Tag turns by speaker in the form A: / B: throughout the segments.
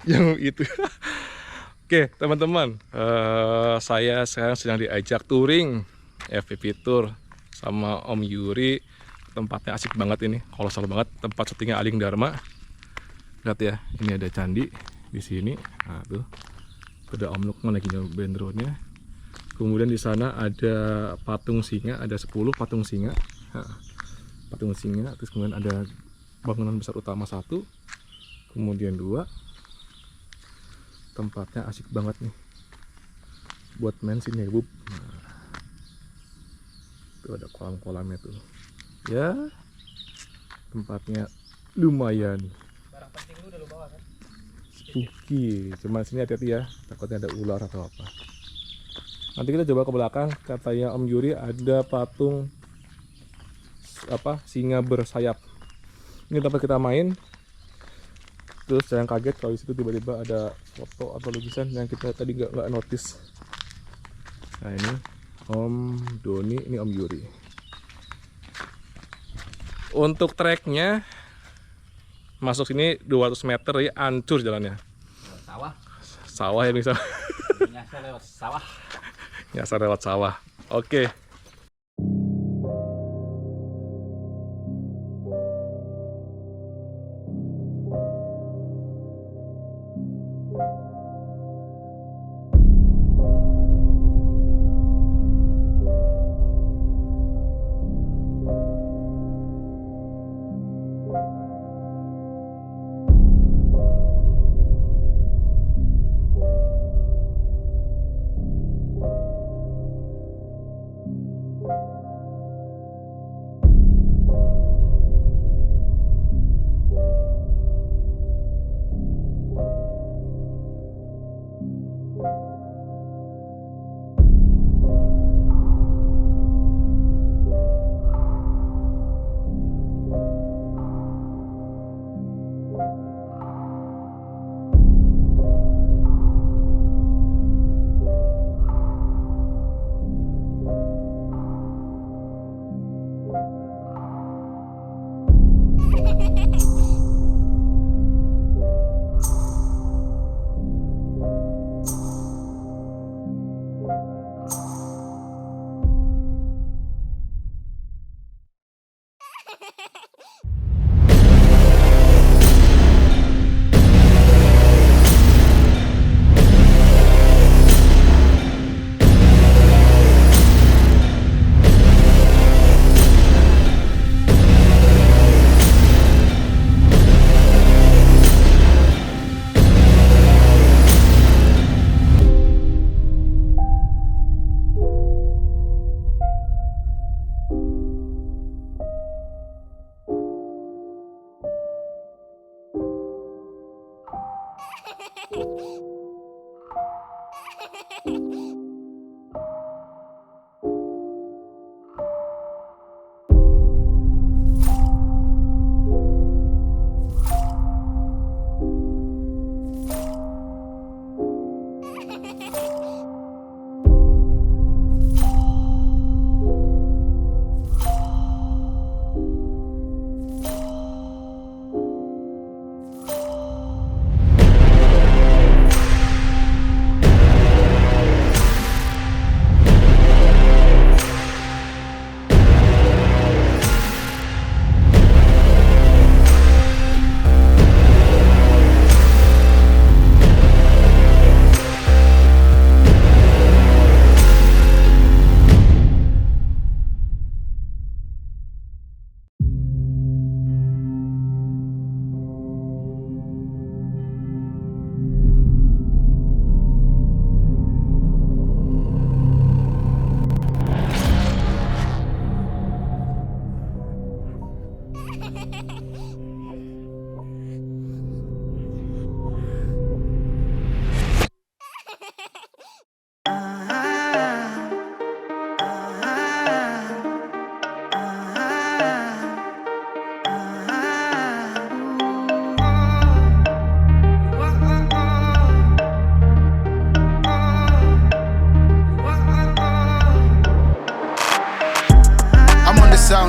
A: Yang itu. Oke teman-teman, saya sekarang sedang diajak touring FPV tour sama Om Yuri. Tempatnya asik banget ini, kolosal banget. Tempat syutingnya Aling Dharma. Lihat ya, ini ada candi di sini. Nah tuh, ada Om Lukman lagi nyobain drone-nya. Kemudian di sana ada patung singa, ada 10 patung singa. Nah, patung singa, terus kemudian ada bangunan besar utama 1, kemudian 2. Tempatnya asik banget nih buat main sini ya, Bub. Nah, tuh ada kolam-kolamnya tuh. Ya, tempatnya lumayan.
B: Barang penting lu udah lu bawa kan?
A: Spooky, cuman sini hati-hati ya, takutnya ada ular atau apa. Nanti kita coba ke belakang, katanya Om Yuri ada patung apa singa bersayap. Ini tempat kita main. Terus jangan kaget kalau di situ tiba-tiba ada foto atau lukisan yang kita tadi nggak notice. Nah ini Om Doni, ini Om Yuri. Untuk treknya masuk sini 200 meter ya, hancur jalannya.
B: Sawah.
A: Sawah ya bisa.
B: Nyasar lewat sawah.
A: Nyasar lewat sawah. Oke.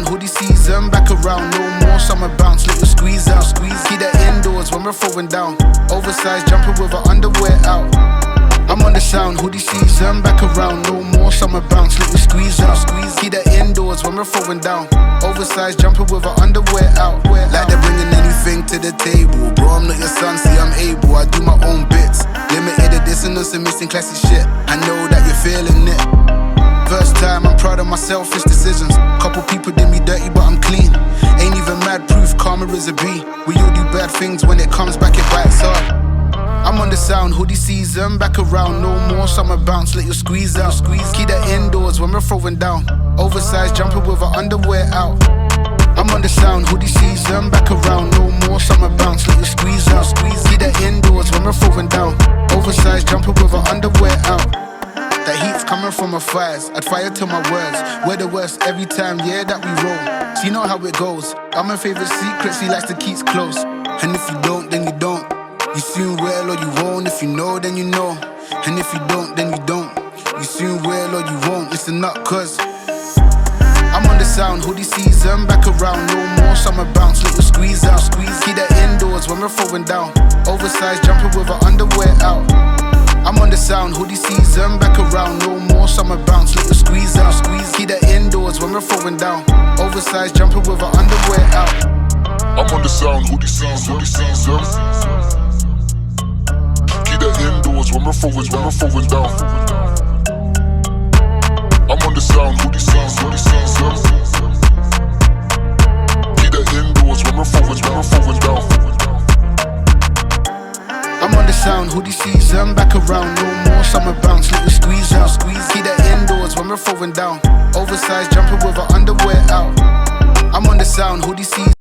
C: hoodie season, back around, no more summer bounce, little squeeze out, keep that indoors when we're throwing down, oversized jumper with our underwear out. I'm on the sound, hoodie season, back around, no more summer bounce, little squeeze out, keep that indoors when we're throwing down, oversized jumper with our underwear out. Like they're bringing anything to the table, bro, I'm not your son, see I'm able, I do my own bits, limited edition and missing classy shit, I know that you're feeling it. First time, I'm proud of my selfish decisions. Couple people did me dirty, but I'm clean. Ain't even mad proof, karma is a B. We all do bad things, when it comes back, it bites hard. I'm on the sound, hoodie season, back around, no more summer bounce, let you squeeze out, keep that indoors when we're throwing down, oversized jumper with our underwear out. I'm on the sound, hoodie season, back around, no more summer bounce, let you squeeze out, keep that indoors when we're throwing down, oversized jumper with our underwear out. That heat's coming from my fires, I'd fire to my words. We're the worst every time, yeah, that we roll. So you know how it goes. I'm my favorite secrets, he likes to keep close. And if you don't, then you don't. You soon will or you won't. If you know, then you know. And if you don't, then you don't. You soon will or you won't. Listen up, cause I'm on the sound, hoodie season, back around, no more summer bounce, little squeeze out, keep that indoors when we're throwing down, oversized jumper with our underwear out. I'm on the sound, hoodie season, back around, no more summer bounce, little squeeze out, keep that indoors when we're throwing down, oversized jumper with our underwear out.
D: I'm on the sound, hoodie season, keep that indoors when we're throwing down. I'm on the sound, hoodie season, keep that indoors when we're throwing down.
C: I'm on the sound, hoodie season, back around, no more summer bounce, little squeeze out, keep that indoors when we're throwing down, oversized jumper with our underwear out. I'm on the sound, hoodie season.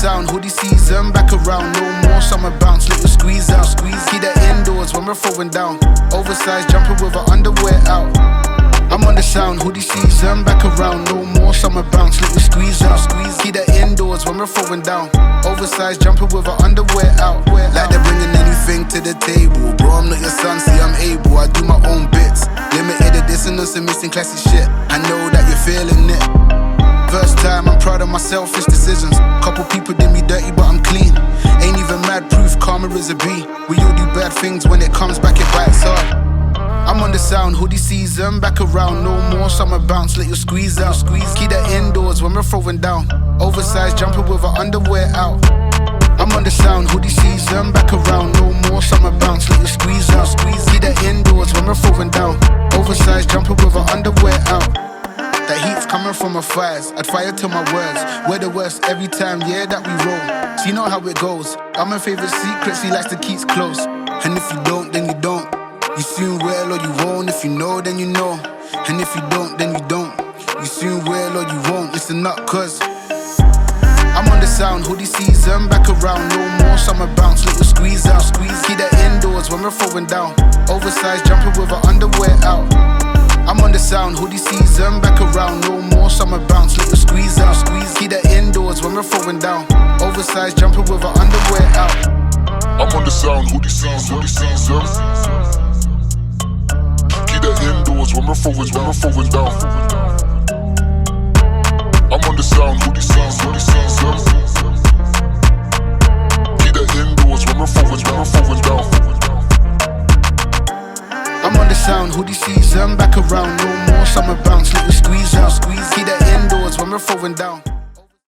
C: Sound, hoodie season, back around, no more summer bounce, little squeeze out, keep that indoors when we're throwing down, oversized jumper with our underwear out. I'm on the sound, hoodie season, back around, no more summer bounce, little squeeze out, keep that indoors when we're throwing down, oversized jumper with our underwear out. Like they're bringing anything to the table, bro, I'm not your son, see I'm able, I do my own bits, limited edition and missing classy shit, I know that you're feeling it. First time, I'm proud of my selfish decisions. Couple people did me dirty, but I'm clean. Ain't even mad proof, karma is a B. We all do bad things, when it comes back, it bites hard. I'm on the sound, hoodie season, back around, no more summer bounce, let you squeeze out, keep that indoors when we're throwing down, oversized jumper with our underwear out. I'm on the sound, hoodie season, back around, no more summer bounce, let you squeeze out, keep that indoors when we're throwing down, oversized jumper with our underwear out. That heat's coming from my fires, I'd fire to my words. We're the worst every time, yeah, that we roll. So you know how it goes. I'm my favorite secrets, he likes to keep close. And if you don't, then you don't. You soon will or you won't. If you know, then you know. And if you don't, then you don't. You soon will or you won't. Listen up, cause I'm on the sound, hoodie season, back around, no more summer bounce, little squeeze out, keep that indoors when we're throwing down, oversized jumper with our underwear out. I'm on the sound, hoodie season, back around, no more summer bounce, little squeeze out, keep that indoors when we're throwing down, oversized jumper with our underwear out.
D: I'm on the sound, hoodie season, keep that indoors when we're throwing down. I'm on the sound, hoodie season, keep that indoors when we're throwing down.
C: I'm on the sound, hoodie season, back around, no more summer bounce, little squeeze out, keep that indoors when we're throwing down.